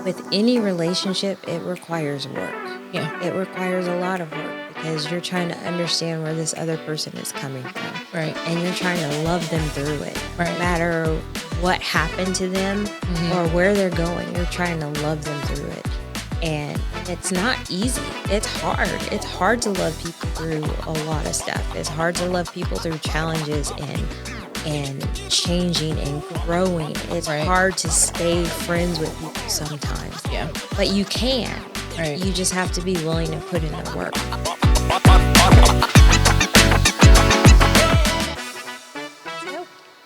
with any relationship, it requires work. Yeah. It requires a lot of work because you're trying to understand where this other person is coming from. Right. And you're trying to love them through it. Right. No matter what happened to them or where they're going, you're trying to love them through it. And it's not easy. It's hard. It's hard to love people through a lot of stuff. It's hard to love people through challenges and changing and growing. It's hard to stay friends with people sometimes. Yeah. But you can. Right. You just have to be willing to put in the work.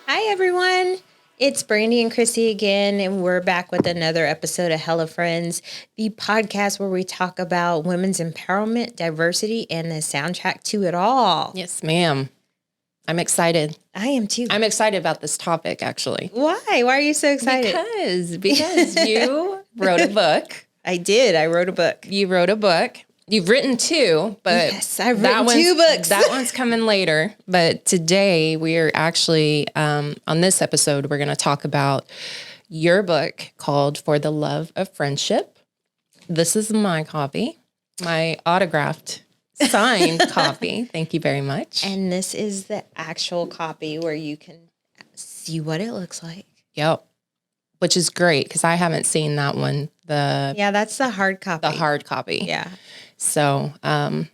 Hi, everyone. It's Brandy and Chrissy again, and we're back with another episode of Hella Friends, the podcast where we talk about women's empowerment, diversity, and the soundtrack to it all. Yes, ma'am. I'm excited. I am too. I'm excited about this topic, actually. Why? Why are you so excited? Because you wrote a book. I did. I wrote a book. You wrote a book. You've written two, but yes, I've written two books. That one's coming later. But today we are actually, on this episode, we're going to talk about your book called For the Love of Friendship. This is my copy, my autographed, signed copy. Thank you very much. And this is the actual copy where you can see what it looks like. Yep. Which is great because I haven't seen that one. Yeah, that's the hard copy. The hard copy. Yeah. So, but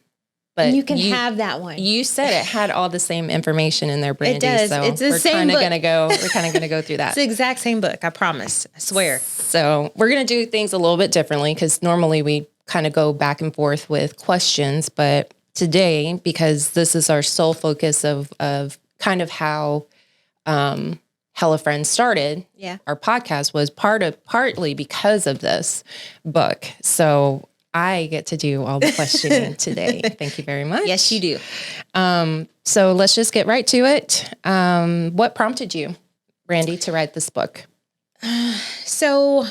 and you can have that one. You said it had all the same information in there, Brandy. It does. So it's the same book. We're kind of going to go through that. It's the exact same book. I promise. I swear. So we're going to do things a little bit differently because normally we kind of go back and forth with questions. But today, because this is our sole focus of kind of how Hella Friends started, our podcast was partly because of this book. So I get to do all the questioning today. Thank you very much. Yes, you do. So let's just get right to it. What prompted you, Brandy, to write this book? So,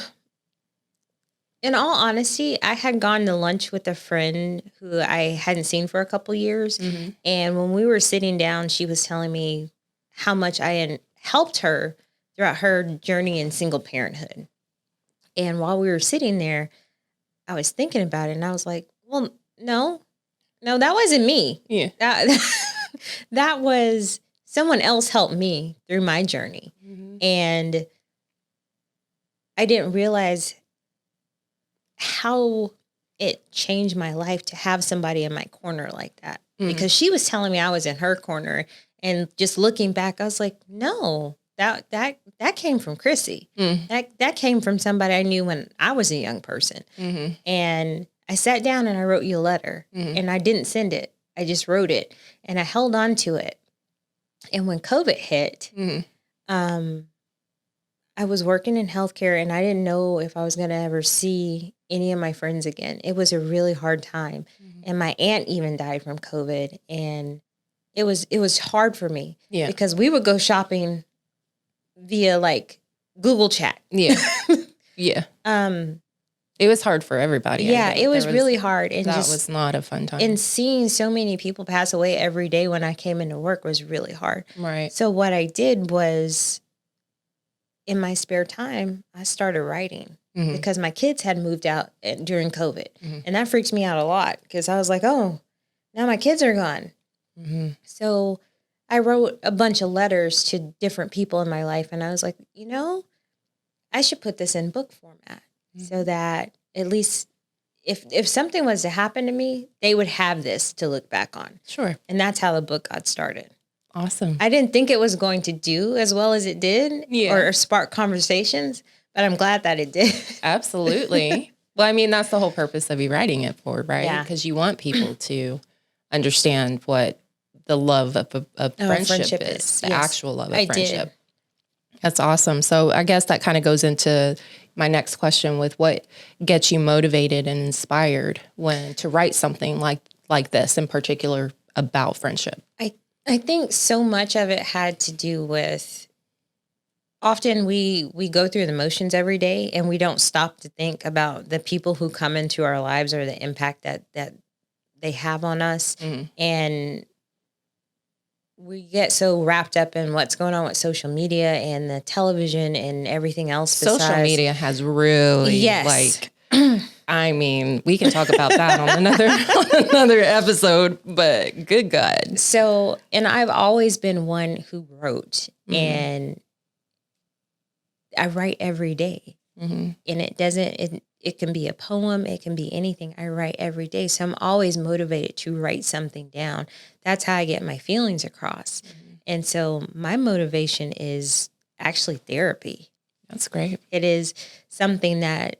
in all honesty, I had gone to lunch with a friend who I hadn't seen for a couple years. Mm-hmm. And when we were sitting down, she was telling me how much I had helped her throughout her journey in single parenthood. And while we were sitting there, I was thinking about it and I was like, well, no, that wasn't me. Yeah. That was someone else helped me through my journey. Mm-hmm. And I didn't realize how it changed my life to have somebody in my corner like that. Mm-hmm. Because she was telling me I was in her corner. And just looking back, I was like, no, that came from Chrissy. Mm. That came from somebody I knew when I was a young person. Mm-hmm. And I sat down and I wrote you a letter. Mm-hmm. And I didn't send it. I just wrote it. And I held on to it. And when COVID hit, I was working in healthcare and I didn't know if I was going to ever see any of my friends again. It was a really hard time. Mm-hmm. And my aunt even died from COVID. And it was hard for me because we would go shopping via like Google Chat. Yeah. Yeah. It was hard for everybody. Yeah, it was really hard. And that was not a fun time. And seeing so many people pass away every day when I came into work was really hard. Right. So what I did was in my spare time, I started writing because my kids had moved out during COVID. Mm-hmm. And that freaks me out a lot because I was like, oh, now my kids are gone. Mm-hmm. So I wrote a bunch of letters to different people in my life. And I was like, I should put this in book format so that at least if something was to happen to me, they would have this to look back on. Sure. And that's how the book got started. Awesome. I didn't think it was going to do as well as it did or spark conversations, but I'm glad that it did. Absolutely. Well, I mean, that's the whole purpose of you writing it for, right? Yeah. Because you want people to understand what the love of friendship is, the actual love of friendship. That's awesome. So I guess that kind of goes into my next question with what gets you motivated and inspired to write something like this in particular about friendship. I think so much of it had to do with often we go through the motions every day and we don't stop to think about the people who come into our lives or the impact that they have on us. Mm-hmm. And we get so wrapped up in what's going on with social media and the television and everything else. Social media has really, Yes. I mean, we can talk about that on another episode, but good God. So, and I've always been one who wrote, and I write every day. And it can be a poem, it can be anything. I write every day. So I'm always motivated to write something down. That's how I get my feelings across. And so my motivation is actually therapy. That's great. It is something that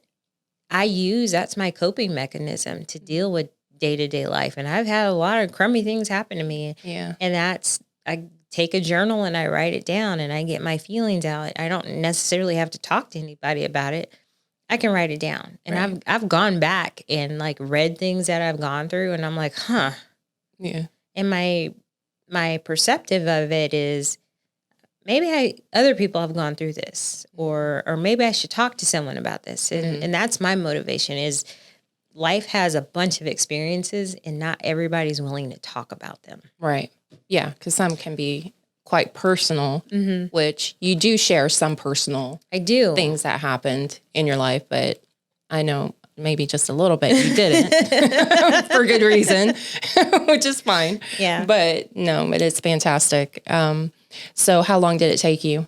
I use. That's my coping mechanism to deal with day-to-day life. And I've had a lot of crummy things happen to me. Yeah. And I take a journal and I write it down and I get my feelings out. I don't necessarily have to talk to anybody about it. I can write it down. And I've gone back and like read things that I've gone through and I'm like, huh. Yeah. And my perceptive of it is maybe other people have gone through this or maybe I should talk to someone about this. And that's my motivation is life has a bunch of experiences and not everybody's willing to talk about them. Right. Yeah. Because some can be quite personal, which you do share some personal things that happened in your life, but I know maybe just a little bit you didn't for good reason, which is fine. Yeah. But no, it is fantastic. So how long did it take you?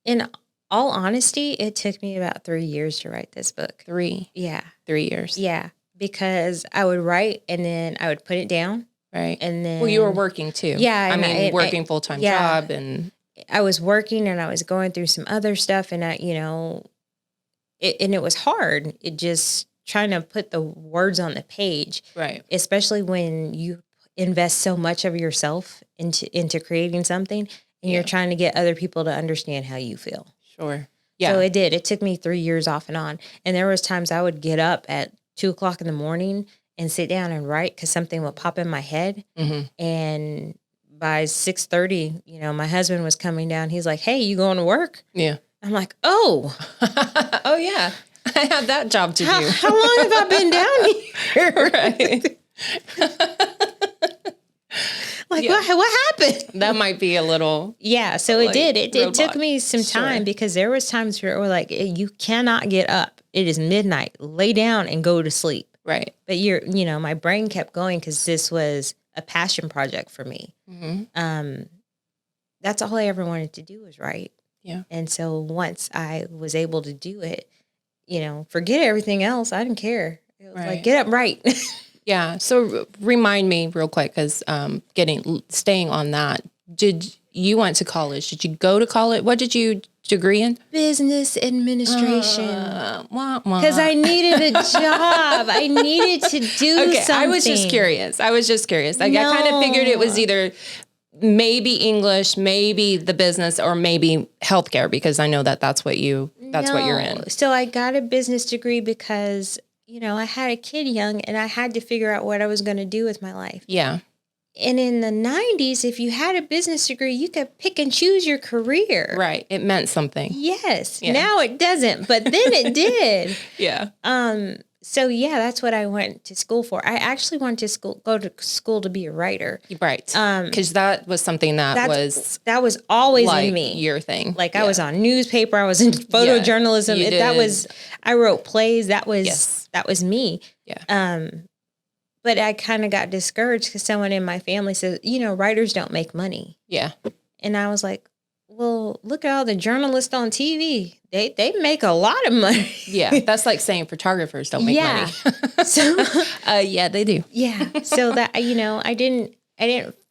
In all honesty, it took me about 3 years to write this book. 3? Yeah. 3 years. Yeah. Because I would write and then I would put it down. Right. And then, well, you were working too. Yeah. I mean, working full-time job and I was working and I was going through some other stuff and it was hard. It just trying to put the words on the page. Right. Especially when you invest so much of yourself into creating something and you're trying to get other people to understand how you feel. Sure. Yeah. So it did. It took me 3 years off and on. And there was times I would get up at 2:00 in the morning and sit down and write because something would pop in my head. And by 6:30, my husband was coming down. He's like, "Hey, you going to work?" Yeah. I'm like, "Oh, oh yeah, I have that job to do." How long have I been down here? Right. Like what happened? That might be a little. Yeah. So it did. It took me some time because there was times where we're like, you cannot get up. It is midnight. Lay down and go to sleep. Right. But my brain kept going because this was a passion project for me. That's all I ever wanted to do was write. Yeah. And so once I was able to do it, forget everything else. I didn't care. It was like, get up, write. Yeah. So remind me real quick, because staying on that, you went to college? Did you go to college? What did you degree in? Business administration. Because I needed a job. I needed to do something. I was just curious. I kind of figured it was either maybe English, maybe the business, or maybe healthcare, because I know that's what you're in. So I got a business degree because I had a kid young and I had to figure out what I was going to do with my life. Yeah. And in the 90s, if you had a business degree, you could pick and choose your career. Right. It meant something. Yes. Yeah. Now it doesn't, but then it did. Yeah. So yeah, that's what I went to school for. I actually went to go to school to be a writer. Right. Because that was something that was always in me. Your thing. Like I was on newspaper. I was in photojournalism. I wrote plays. That was me. Yeah. But I kind of got discouraged because someone in my family said, writers don't make money. Yeah. And I was like, well, look at all the journalists on TV. They make a lot of money. Yeah. That's like saying photographers don't make money. So yeah, they do. Yeah. So that, I didn't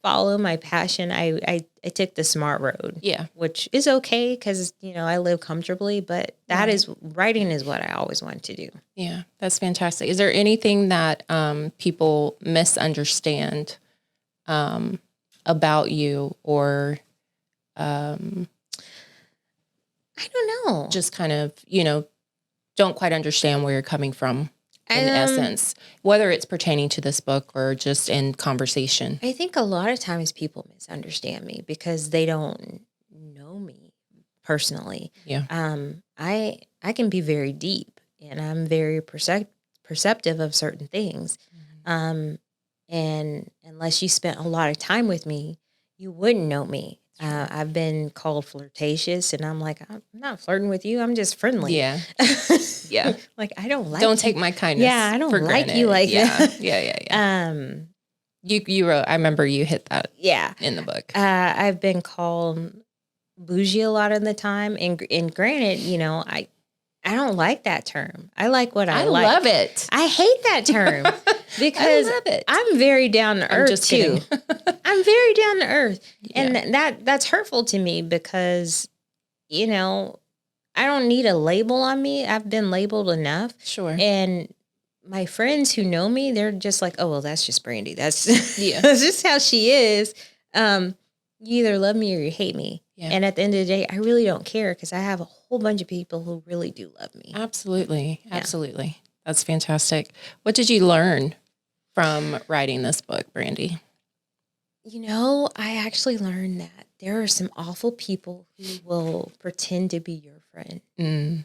follow my passion. I took the smart road. Yeah. Which is okay because, I live comfortably, but writing is what I always wanted to do. Yeah. That's fantastic. Is there anything that people misunderstand about you or I don't know. Just kind of, don't quite understand where you're coming from in essence, whether it's pertaining to this book or just in conversation? I think a lot of times people misunderstand me because they don't know me personally. Yeah. I can be very deep and I'm very perceptive of certain things. And unless you spent a lot of time with me, you wouldn't know me. I've been called flirtatious, and I'm like, I'm not flirting with you. I'm just friendly. Yeah. Yeah. Like, I don't like Don't you. take my kindness. Yeah, I don't for like granted. you like yeah. that. Yeah. You wrote, I remember you hit that Yeah. in the book. I've been called bougie a lot of the time. And granted, I don't like that term. I like what I like. I love it. I hate that term because I love it. I'm very down to earth just too. kidding. I'm very down to earth. Yeah. And that's hurtful to me because, I don't need a label on me. I've been labeled enough. Sure. And my friends who know me, they're just like, oh, well, that's just Brandy. That's Yeah. that's just how she is. You either love me or you hate me. Yeah. And at the end of the day, I really don't care because I have a whole bunch of people who really do love me. Absolutely. Absolutely. That's fantastic. What did you learn from writing this book, Brandy? I actually learned that there are some awful people who will pretend to be your friend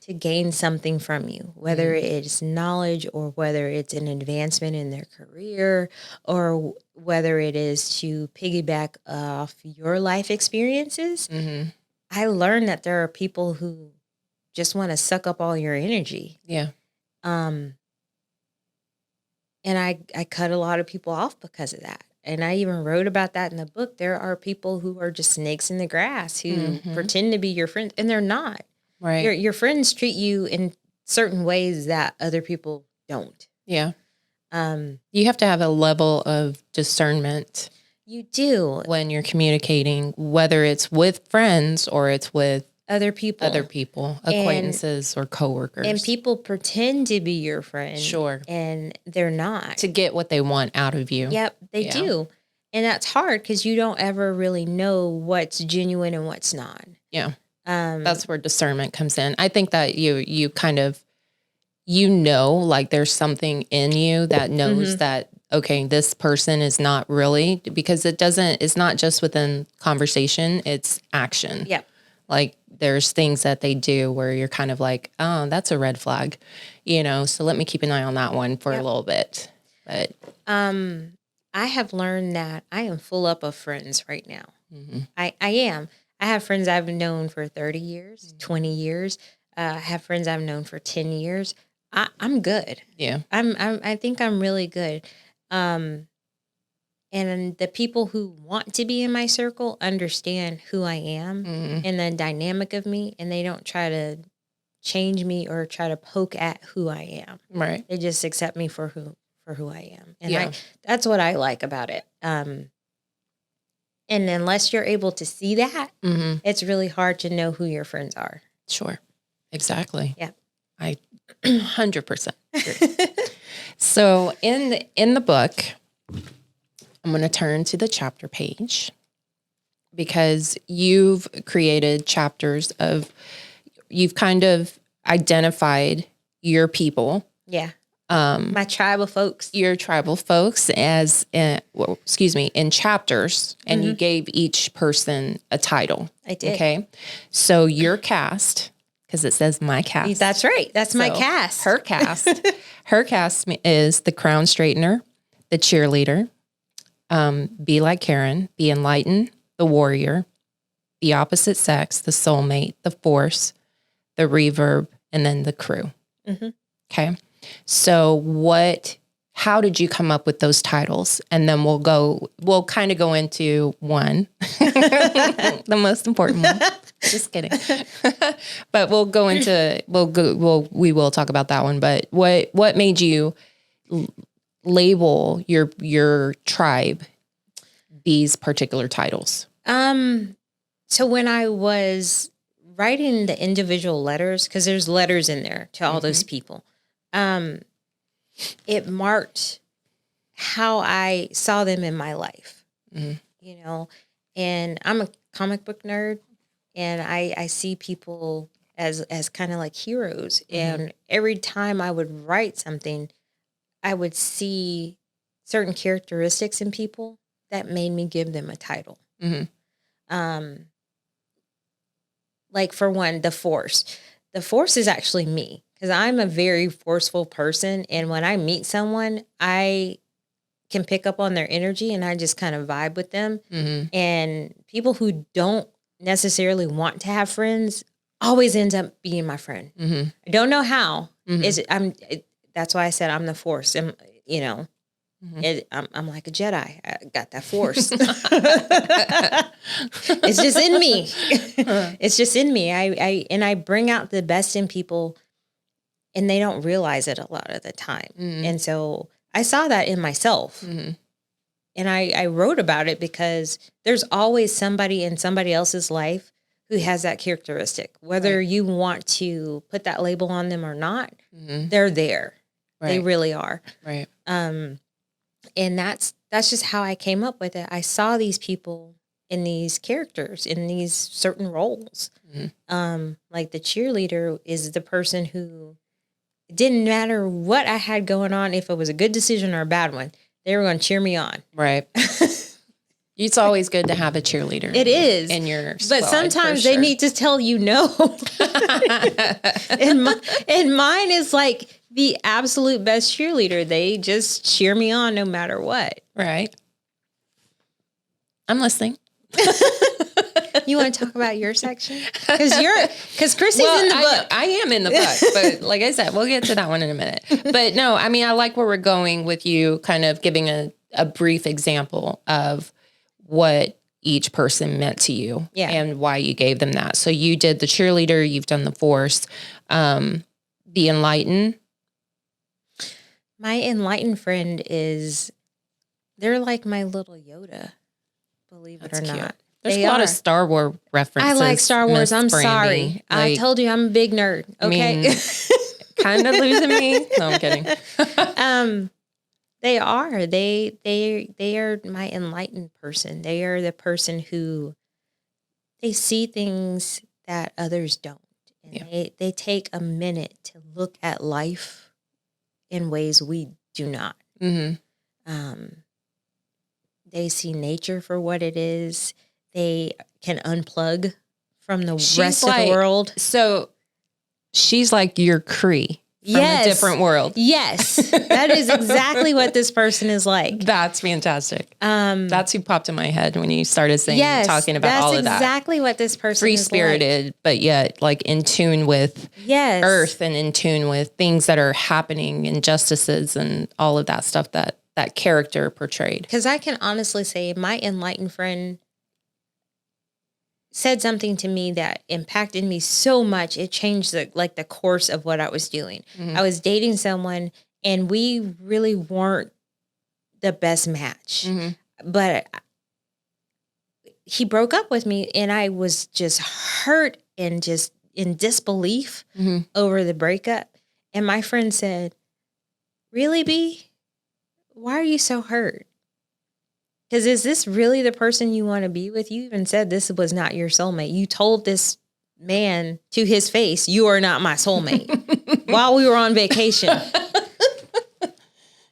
to gain something from you, whether it's knowledge or whether it's an advancement in their career or whether it is to piggyback off your life experiences. Mm-hmm. I learned that there are people who just want to suck up all your energy. Yeah. And I cut a lot of people off because of that. And I even wrote about that in the book. There are people who are just snakes in the grass who pretend to be your friends, and they're not. Right. Your friends treat you in certain ways that other people don't. Yeah. You have to have a level of discernment. You do. When you're communicating, whether it's with friends or it's with other people, acquaintances or coworkers. And people pretend to be your friend. Sure. And they're not. To get what they want out of you. Yep, they do. And that's hard because you don't ever really know what's genuine and what's not. Yeah. That's where discernment comes in. I think that you kind of, like there's something in you that knows that, okay, this person is not really, because it's not just within conversation, it's action. Yep. Like there's things that they do where you're kind of like, oh, that's a red flag, so let me keep an eye on that one for a little bit. But I have learned that I am full up of friends right now. Mm-hmm. I am. I have friends I've known for 30 years, 20 years. I have friends I've known for 10 years. I'm good. Yeah. I think I'm really good. And the people who want to be in my circle understand who I am and the dynamic of me, and they don't try to change me or try to poke at who I am. Right. They just accept me for who I am. And that's what I like about it. And unless you're able to see that, it's really hard to know who your friends are. Sure. Exactly. Yeah. I 100% agree. So in the book, I'm going to turn to the chapter page because you've created chapters you've kind of identified your people. Yeah. My tribal folks. Your tribal folks in chapters, and you gave each person a title. I did. Okay. So your cast, because it says my cast. That's right. That's my cast. Her cast. Her cast is the crown straightener, the cheerleader, be like Karen, be enlightened, the warrior, the opposite sex, the soulmate, the force, the reverb, and then the crew. Mm-hmm. Okay. So how did you come up with those titles? And then we'll kind of go into one, the most important one. Just kidding. But we will talk about that one. But what made you label your tribe these particular titles? So when I was writing the individual letters, because there's letters in there to all those people, it marked how I saw them in my life, and I'm a comic book nerd, and I see people as kind of like heroes. And every time I would write something, I would see certain characteristics in people that made me give them a title. Like for one, the force. The force is actually me, because I'm a very forceful person. And when I meet someone, I can pick up on their energy, and I just kind of vibe with them. Mm-hmm. And people who don't necessarily want to have friends always end up being my friend. Mm-hmm. I don't know how. Mm-hmm. That's why I said I'm the Force. And, you know, I'm like a Jedi. I got that Force. It's just in me. It's just in me. I bring out the best in people, and they don't realize it a lot of the time. Mm-hmm. And so I saw that in myself. Mm-hmm. And I wrote about it because there's always somebody in somebody else's life who has that characteristic. Whether you want to put that label on them or not, they're there. Right. They really are. Right. And that's just how I came up with it. I saw these people in these characters, in these certain roles. Like the cheerleader is the person who, it didn't matter what I had going on, if it was a good decision or a bad one, they were going to cheer me on. Right. It's always good to have a cheerleader. It is. In your squad, but sometimes they need to tell you no. and mine is like the absolute best cheerleader. They just cheer me on no matter what. Right. I'm listening. You want to talk about your section? Because Chrissy's in the book. I am in the book, but like I said, we'll get to that one in a minute. But no, I mean, I like where we're going with you kind of giving a brief example of what each person meant to you and why you gave them that. So you did the cheerleader, you've done the Force, the enlightened. My enlightened friend they're like my little Yoda, believe it or not. There's a lot of Star Wars references. I like Star Wars. I'm sorry. Like, I told you I'm a big nerd. Okay. Kind of losing me. No, I'm kidding. They are. They are my enlightened person. They are the person who they see things that others don't. And they take a minute to look at life in ways we do not. Mm-hmm. They see nature for what it is. They can unplug from the rest of the world. So she's like your Kree from a different world. Yes. That is exactly what this person is like. That's fantastic. That's who popped in my head when you started saying, talking about all of that. That's exactly what this person is like. Free-spirited, but yet like in tune with earth and in tune with things that are happening, injustices and all of that stuff that character portrayed. Because I can honestly say my enlightened friend said something to me that impacted me so much. It changed the course of what I was doing. Mm-hmm. I was dating someone and we really weren't the best match, but he broke up with me and I was just hurt and just in disbelief over the breakup. And my friend said, "Really, B? Why are you so hurt? Because is this really the person you want to be with? You even said this was not your soulmate. You told this man to his face, you are not my soulmate while we were on vacation."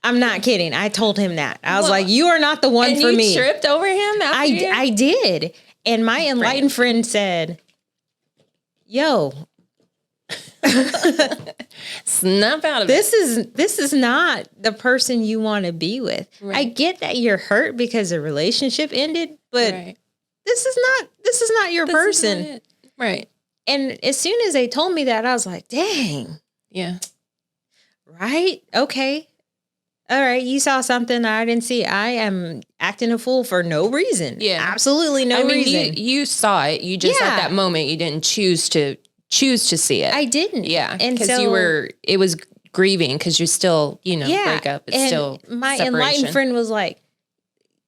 I'm not kidding. I told him that. I was like, you are not the one for me. And you tripped over him? I did. And my enlightened friend said, "Yo, snap out of it. This is not the person you want to be with." Right. I get that you're hurt because the relationship ended, but this is not your person. Not right. And as soon as they told me that, I was like, dang. Yeah. Right? Okay. All right. You saw something I didn't see. I am acting a fool for no reason. Yeah. Absolutely no reason. You saw it. You just at that moment, you didn't choose to see it. I didn't. Yeah. Because it was grieving because you still, break up. It's and still my separation. Enlightened friend was like,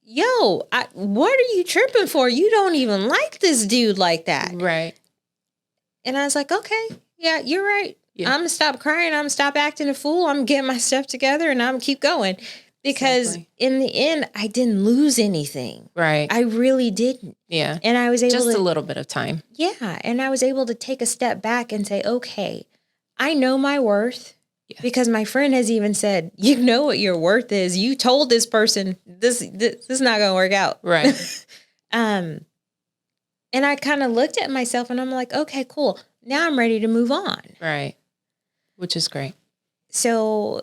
"Yo, what are you tripping for? You don't even like this dude like that." Right. And I was like, okay, yeah, you're right. Yeah. I'm going to stop crying. I'm going to stop acting a fool. I'm getting my stuff together and I'm going to keep going. Because in the end, I didn't lose anything. Right. I really didn't. Yeah. And I was able just a little bit of time. Yeah. And I was able to take a step back and say, okay, I know my worth. Yeah. Because my friend has even said, you know what your worth is. You told this person this is not going to work out. Right. And I kind of looked at myself and I'm like, okay, cool. Now I'm ready to move on. Right. Which is great. So,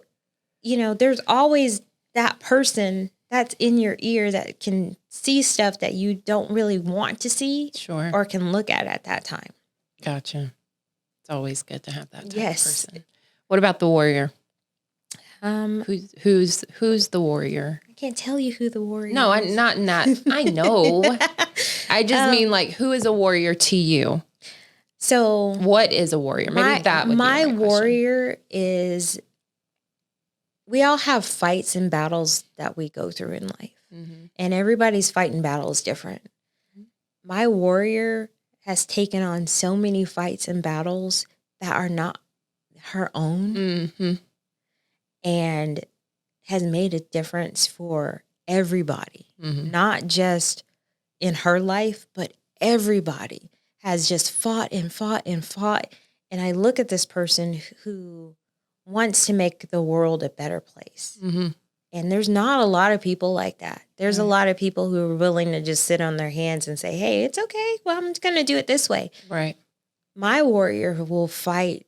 there's always that person that's in your ear that can see stuff that you don't really want to see Sure. or can look at that time. Gotcha. It's always good to have that type Yes. of person. What about the warrior? I Who's the warrior? can't tell you who the warrior No, is. I'm not. I know. I just mean like, who is a warrior to you? So What is a warrior? Maybe that would be my my warrior is, we all have fights and battles that we go through in life. Mm-hmm. And everybody's fighting battle is different. My warrior has taken on so many fights and battles that are not her own, Mm-hmm. and has made a difference for everybody, Mm-hmm. not just in her life, but everybody has just fought and fought and fought. And I look at this person who wants to make the world a better place. Mm-hmm. And there's not a lot of people like that. There's a lot of people who are willing to just sit on their hands and say, hey, it's okay. Well, I'm just going to do it this way. Right. My warrior will fight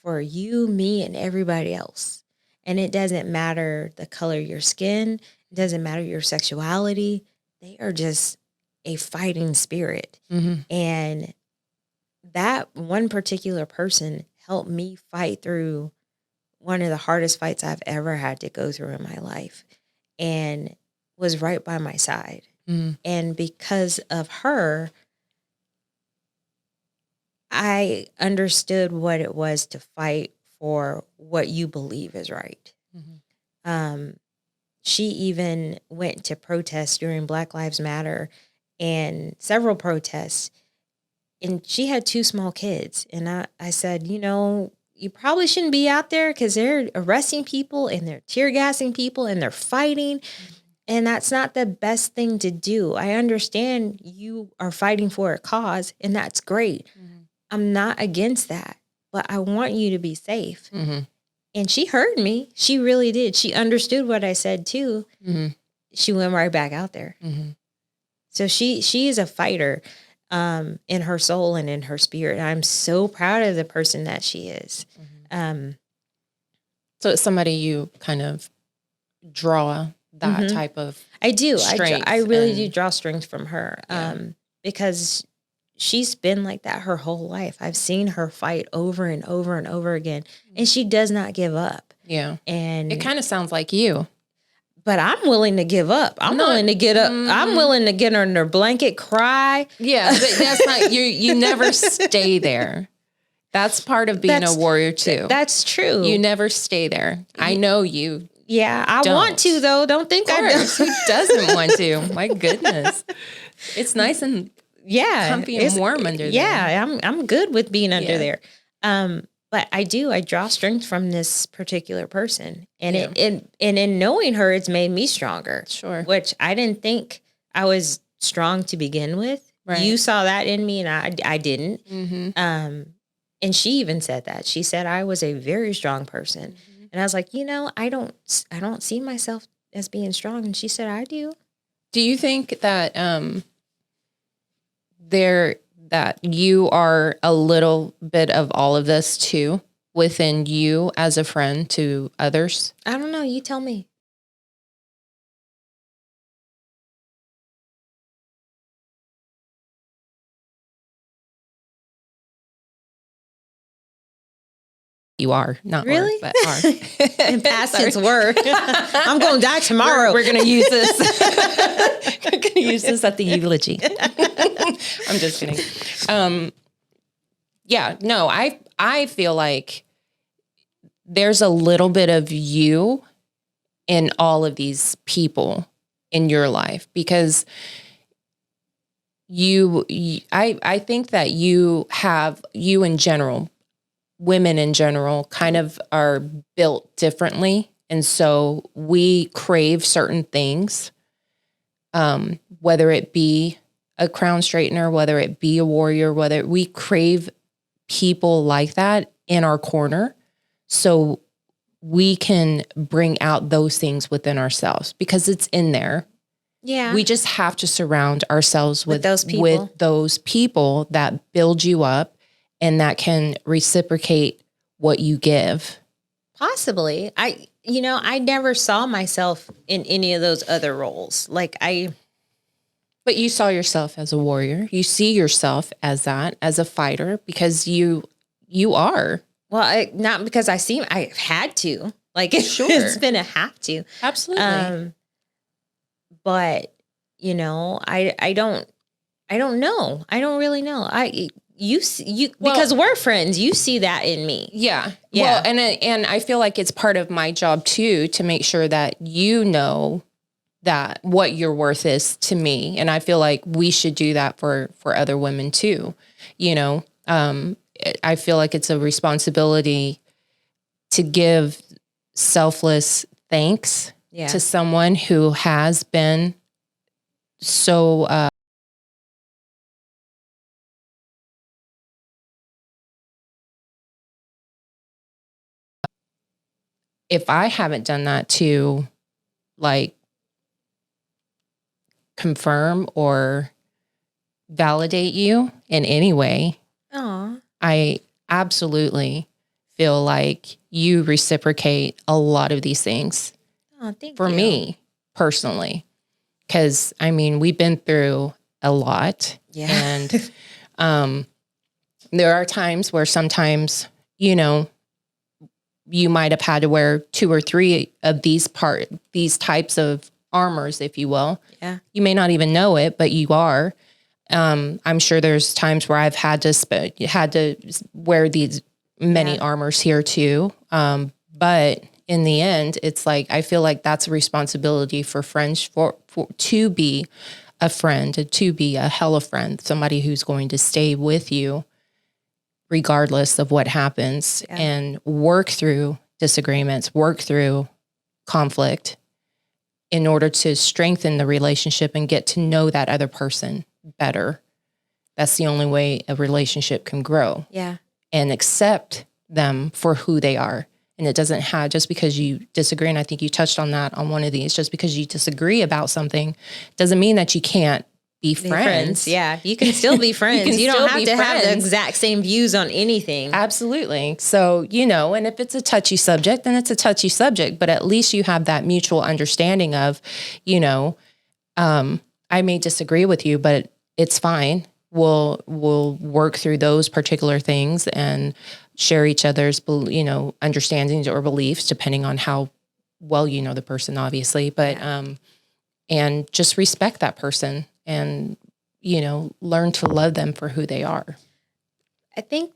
for you, me, and everybody else. And it doesn't matter the color of your skin. It doesn't matter your sexuality. They are just a fighting spirit. Mm-hmm. And that one particular person helped me fight through one of the hardest fights I've ever had to go through in my life, and was right by my side. Mm-hmm. And because of her, I understood what it was to fight for what you believe is right. Mm-hmm. She even went to protest during Black Lives Matter and several protests. And she had 2 small kids. And I said, you probably shouldn't be out there because they're arresting people and they're tear gassing people and they're fighting. Mm-hmm. And that's not the best thing to do. I understand you are fighting for a cause, and that's great. Mm-hmm. I'm not against that, but I want you to be safe. Mm-hmm. And she heard me. She really did. She understood what I said too. Mm-hmm. She went right back out there. Mm-hmm. So she is a fighter in her soul and in her spirit. I'm so proud of the person that she is. Mm-hmm. So it's somebody you kind of draw that mm-hmm. type of I do. I really do draw strength from her because she's been like that her whole life. I've seen her fight over and over and over again, and she does not give up. Yeah. And it kind of sounds like you. But I'm willing to give up. I'm willing to get up. Mm-hmm. I'm willing to get under a blanket, cry. Yeah, but that's not, you never stay there. That's part of being a warrior too. That's true. You never stay there. I know you. Yeah, I want to though. Don't think I do. Who doesn't want to? My goodness. It's nice and comfy and warm under there. Yeah, I'm good with being under there. But I draw strength from this particular person. And and in knowing her, it's made me stronger. Sure. Which I didn't think I was strong to begin with. Right. You saw that in me and I didn't. Mm-hmm. And she even said that. She said I was a very strong person. Mm-hmm. And I was like, I don't see myself as being strong. And she said, I do. Do you think that that you are a little bit of all of this too within you as a friend to others? I don't know. You tell me. You are, not really? Are, but are. In past tense were. I'm going to die tomorrow. We're going to use this. We're going to use this at the eulogy. I'm just kidding. I feel like there's a little bit of you in all of these people in your life because I think that you in general, women in general kind of are built differently. And so we crave certain things, whether it be a crown straightener, whether it be a warrior, whether we crave people like that in our corner. So we can bring out those things within ourselves because it's in there. Yeah. We just have to surround ourselves with those people that build you up and that can reciprocate what you give Possibly. I never saw myself in any of those other roles. But you saw yourself as a warrior. You see yourself as that, as a fighter, because you are. well, not because I've had to. Like, Sure. it's been a have to. Absolutely. But I don't know. I don't really know. Because we're friends. You see that in me. Yeah. Yeah. Well, and I feel like it's part of my job too, to make sure that you know that what your worth is to me. And I feel like we should do that for other women too. I feel like it's a responsibility to give selfless thanks to someone who has been so, if I haven't done that to like confirm or validate you in any way, I absolutely feel like you reciprocate a lot of these things for me personally. Because we've been through a lot. Yeah. And there are times where sometimes, you might have had to wear 2 or 3 of these types of armors, if you will. Yeah. You may not even know it, but you are. I'm sure there's times where I've had to wear these many armors here too. But in the end, it's like, I feel like that's a responsibility for friends to be a friend, to be a hella friend, somebody who's going to stay with you regardless of what happens and work through disagreements, work through conflict in order to strengthen the relationship and get to know that other person better. That's the only way a relationship can grow. Yeah. And accept them for who they are. And it doesn't have, just because you disagree, and I think you touched on that on one of these, just because you disagree about something doesn't mean that you can't be friends. Yeah. You can still be friends. You don't have to have the exact same views on anything. Absolutely. So, and if it's a touchy subject, then it's a touchy subject, but at least you have that mutual understanding of, I may disagree with you, but it's fine. We'll work through those particular things and share each other's, understandings or beliefs, depending on how well you know the person, obviously. But and just respect that person and learn to love them for who they are. I think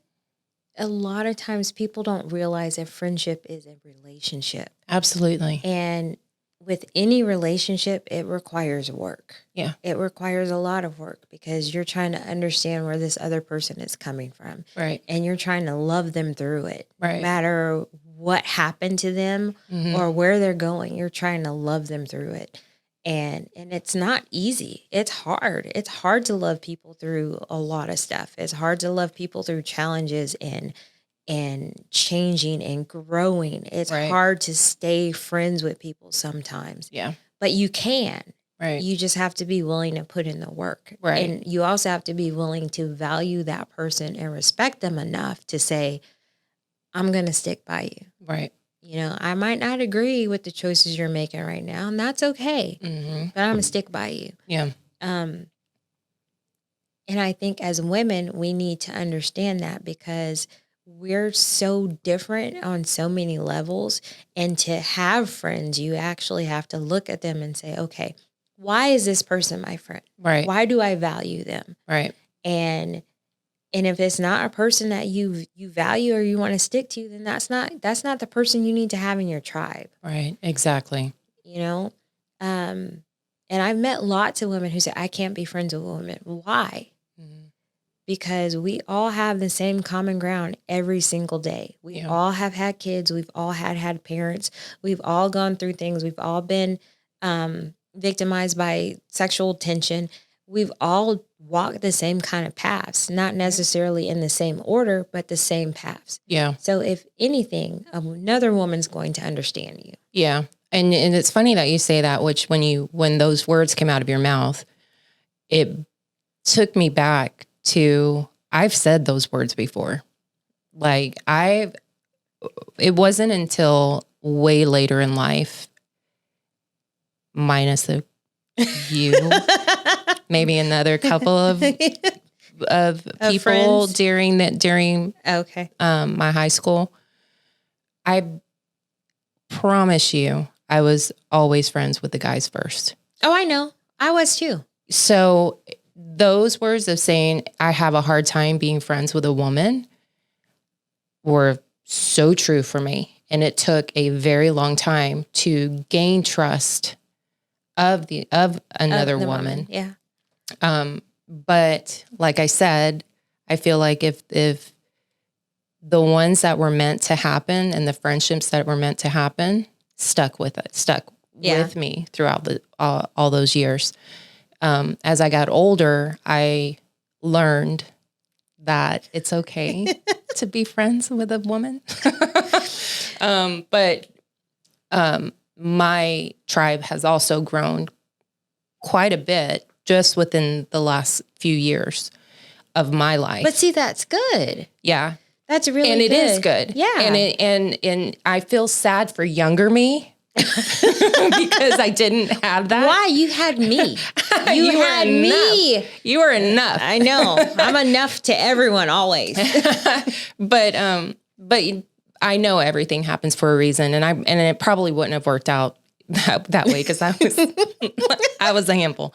a lot of times people don't realize that friendship is a relationship. Absolutely. And with any relationship, it requires work. Yeah. It requires a lot of work because you're trying to understand where this other person is coming from. Right. And you're trying to love them through it. Right. No matter what happened to them or where they're going, you're trying to love them through it. And it's not easy. It's hard. It's hard to love people through a lot of stuff. It's hard to love people through challenges and changing and growing. It's hard to stay friends with people sometimes. Yeah. But you can. Right. You just have to be willing to put in the work. Right. And you also have to be willing to value that person and respect them enough to say, I'm going to stick by you. Right. I might not agree with the choices you're making right now, and that's okay. But I'm going to stick by you. Yeah. And I think as women, we need to understand that because we're so different on so many levels. And to have friends, you actually have to look at them and say, okay, why is this person my friend? Right. Why do I value them? Right. And if it's not a person that you value or you want to stick to, then that's not the person you need to have in your tribe. Right. Exactly. And I've met lots of women who say, I can't be friends with women. Why? Because we all have the same common ground every single day. We all have had kids. We've all had parents. We've all gone through things. We've all been victimized by sexual tension. We've all walked the same kind of paths, not necessarily in the same order, but the same paths. Yeah. So if anything, another woman's going to understand you. Yeah. And it's funny that you say that, which when those words came out of your mouth, it took me back to, I've said those words before. Like it wasn't until way later in life, minus the you, maybe another couple of people friends? during Okay. my high school. I promise you, I was always friends with the guys first. Oh, I know. I was too. So those words of saying I have a hard time being friends with a woman were so true for me. And it took a very long time to gain trust of another The woman. Yeah. But like I said, I feel like if the ones that were meant to happen and the friendships that were meant to happen stuck with me throughout all those years. As I got older, I learned that it's okay to be friends with a woman. But my tribe has also grown quite a bit just within the last few years of my life. But see, that's good. Yeah. That's really good. And it is good. Yeah. And I feel sad for younger me because I didn't have that. Why? You had me. You had me. You were enough. I know. I'm enough to everyone always. But I know everything happens for a reason, and it probably wouldn't have worked out that way because I was a handful.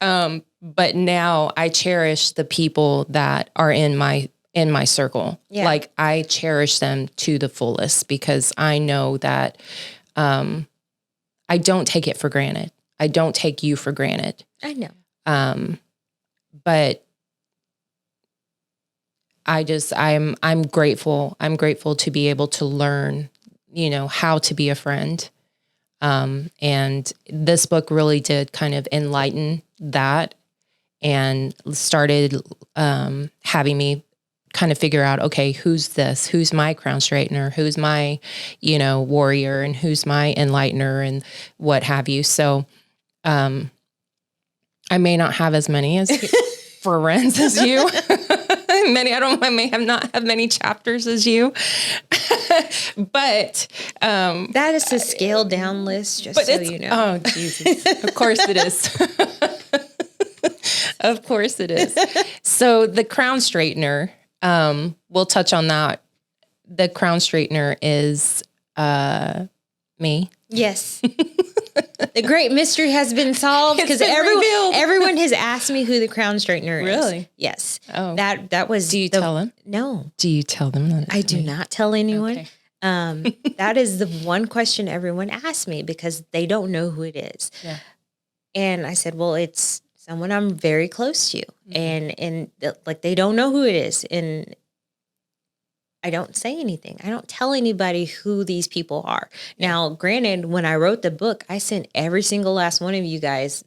But now I cherish the people that are in my circle. Yeah. Like I cherish them to the fullest because I know that I don't take it for granted. I don't take you for granted. I know. But I'm grateful. I'm grateful to be able to learn, how to be a friend. And this book really did kind of enlighten that and started having me kind of figure out, okay, who's this? Who's my crown straightener? Who's my, warrior? And who's my enlightener and what have you? So I may not have as many as friends as you. I may not have many chapters as you. But that is a scaled down list, just so you know. Oh, Jesus. Of course it is. Of course it is. So the crown straightener, we'll touch on that. The crown straightener is me. Yes. The great mystery has been solved because everyone has asked me who the crown straightener is. Really? Yes. Oh. That was. Do you tell them? No. Do you tell them that? I do not tell anyone. Okay. That is the one question everyone asks me because they don't know who it is. Yeah. And I said, well, it's someone I'm very close to, and like they don't know who it is, and I don't say anything. I don't tell anybody who these people are. Now, granted, when I wrote the book, I sent every single last one of you guys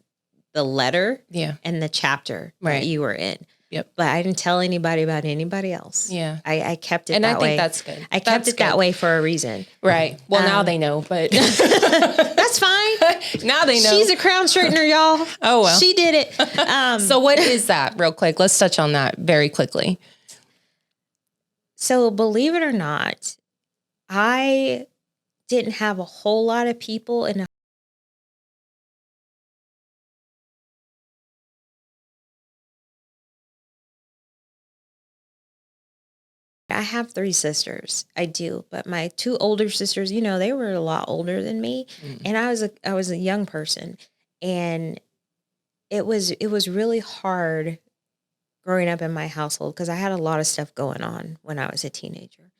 the letter and the chapter that you were in. Yep. But I didn't tell anybody about anybody else. Yeah. I kept it and that way. And I think that's good. I kept it that way for a reason. Right. Well, now they know, but. That's fine. Now they know. She's a crown straightener, y'all. Oh, well. She did it. So what is that real quick? Let's touch on that very quickly. So believe it or not, I didn't have a whole lot of people in I have 3 sisters. I do, but my 2 older sisters, they were a lot older than me, and I was a young person, and it was really hard growing up in my household because I had a lot of stuff going on when I was a teenager,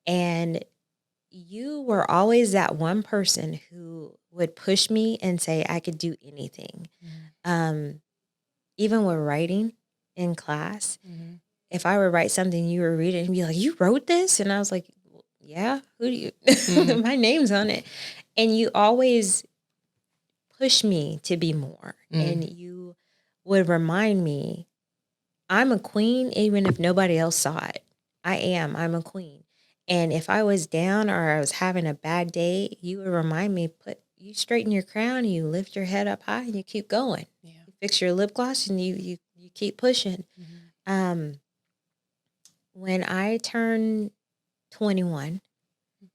and you were always that one person who would push me and say I could do anything, even with writing in class. If I would write something, you would read it and be like, you wrote this? And I was like, yeah, who do you, my name's on it. And you always push me to be more. And you would remind me, I'm a queen, even if nobody else saw it. I'm a queen. And if I was down or I was having a bad day, you would remind me, you straighten your crown, you lift your head up high and you keep going. Yeah. You fix your lip gloss and you keep pushing. When I turned 21,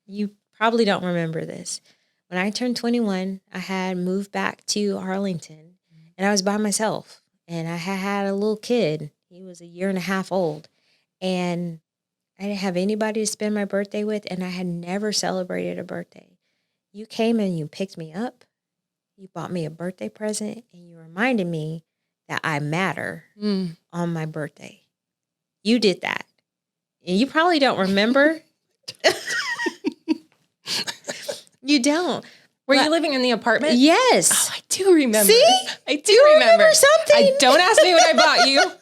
You probably don't remember this. When I turned 21, I had moved back to Arlington, and I was by myself, and I had a little kid. He was 1.5 years old, and I didn't have anybody to spend my birthday with, and I had never celebrated a birthday. You came and you picked me up. You bought me a birthday present, and you reminded me that I matter on my birthday. You did that. And you probably don't remember. You don't. Were you living in the apartment? Yes. Oh, I do remember. See? I do remember something. Don't ask me what I bought you.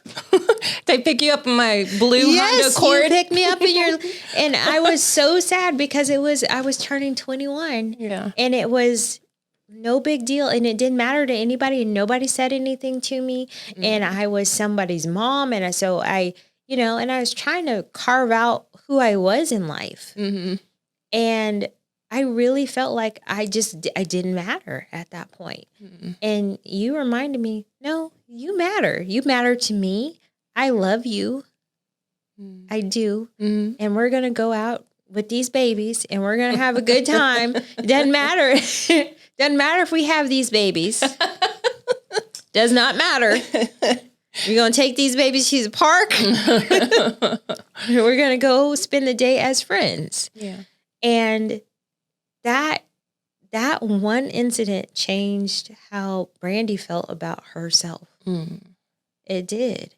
Did I pick you up in my blue Honda Accord? You picked me up in your, and I was so sad because I was turning 21. Yeah. And it was no big deal, and it didn't matter to anybody, and nobody said anything to me. And I was somebody's mom, and so I was trying to carve out who I was in life. And I really felt like I didn't matter at that point. And you reminded me, no, you matter. You matter to me. I love you. I do. And we're going to go out with these babies, and we're going to have a good time. It doesn't matter. Doesn't matter if we have these babies. Does not matter. We're going to take these babies to the park. We're going to go spend the day as friends. Yeah. And that one incident changed how Brandy felt about herself. It did.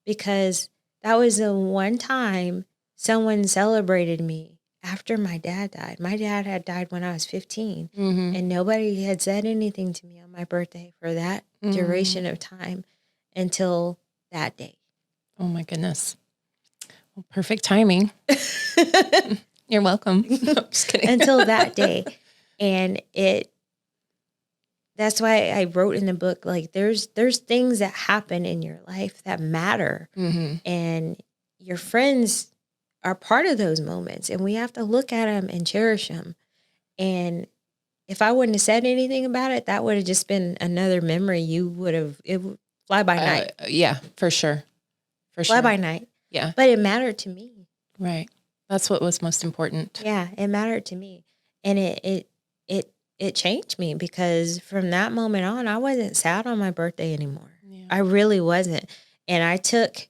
Because that was the one time someone celebrated me after my dad died. My dad had died when I was 15. And nobody had said anything to me on my birthday for that duration of time until that day. Oh, my goodness. Well, perfect timing. You're welcome. No, I'm just kidding. Until that day. And that's why I wrote in the book, like, there's things that happen in your life that matter. And your friends are part of those moments, and we have to look at them and cherish them. And if I wouldn't have said anything about it, that would have just been another memory it would fly by night. Yeah, for sure. Fly by night. Yeah. But it mattered to me. Right. That's what was most important. Yeah, it mattered to me. And it changed me, because from that moment on, I wasn't sad on my birthday anymore. Yeah. I really wasn't. And I took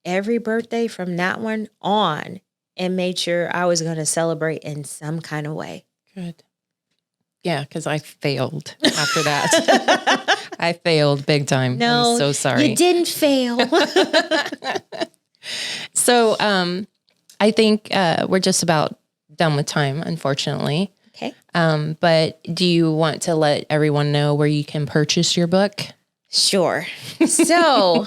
every birthday from that one on and made sure I was going to celebrate in some kind of way. Good. Yeah, because I failed after that. I failed big time. No, I'm so sorry. You didn't fail. So I think we're just about done with time, unfortunately. Okay. But do you want to let everyone know where you can purchase your book? Sure. So,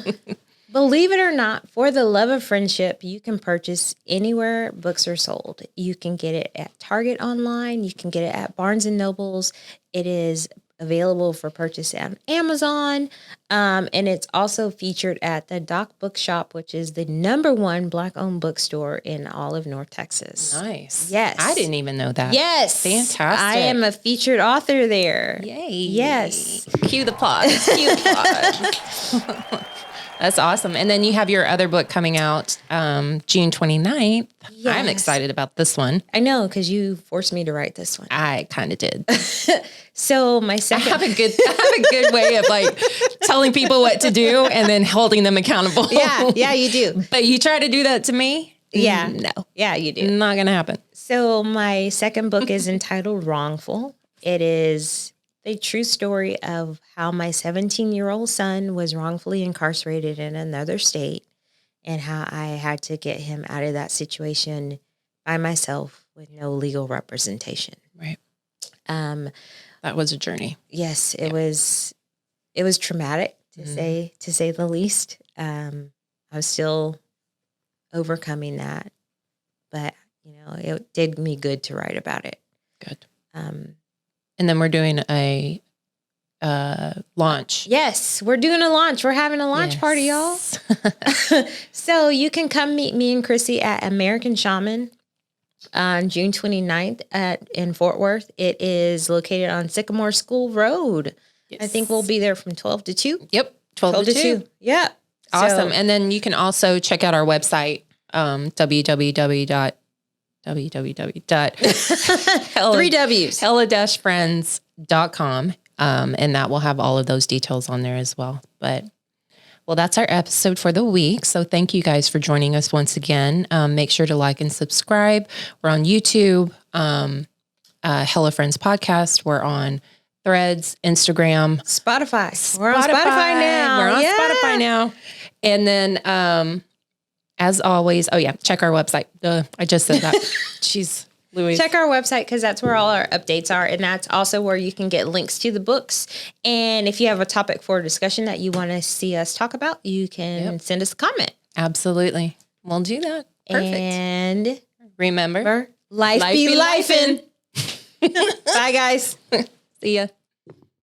believe it or not, For the Love of Friendship, you can purchase anywhere books are sold. You can get it at Target online. You can get it at Barnes & Nobles. It is available for purchase on Amazon. And it's also featured at the Doc Bookshop, which is the #1 Black-owned bookstore in all of North Texas. Nice. Yes. I didn't even know that. Yes. Fantastic. I am a featured author there. Yay. Yes. Cue the applause. Cue the applause. That's awesome. And then you have your other book coming out June 29th. Yes. I'm excited about this one. I know, because you forced me to write this one. I kind of did. So my second... I have a good way of like telling people what to do and then holding them accountable. Yeah, you do. But you try to do that to me? Yeah. No. Yeah, you do. Not going to happen. So my second book is entitled Wrongful. It is the true story of how my 17-year-old son was wrongfully incarcerated in another state, and how I had to get him out of that situation by myself with no legal representation. Right. That was a journey. Yes, it was traumatic to say the least. I'm still overcoming that, but it did me good to write about it. Good. And then we're doing a launch. Yes, we're doing a launch. We're having a launch party, y'all. So you can come meet me and Chrissy at American Shaman on June 29th in Fort Worth. It is located on Sycamore School Road. Yes. I think we'll be there from 12 to 2. Yep, 12 to 2. Yeah. Awesome. And then you can also check out our website, Three W's. hella-friends.com. And that will have all of those details on there as well. But well, that's our episode for the week. So thank you guys for joining us once again. Make sure to like and subscribe. We're on YouTube, Hella Friends Podcast. We're on Threads, Instagram, Spotify. We're on Spotify now. We're on Spotify now. And then, as always, check our website. I just said that. Jeez, Louise. Check our website because that's where all our updates are. And that's also where you can get links to the books. And if you have a topic for discussion that you want to see us talk about, you can send us a comment. Absolutely. We'll do that. Perfect. And remember, life be lifin'. Bye, guys. See ya.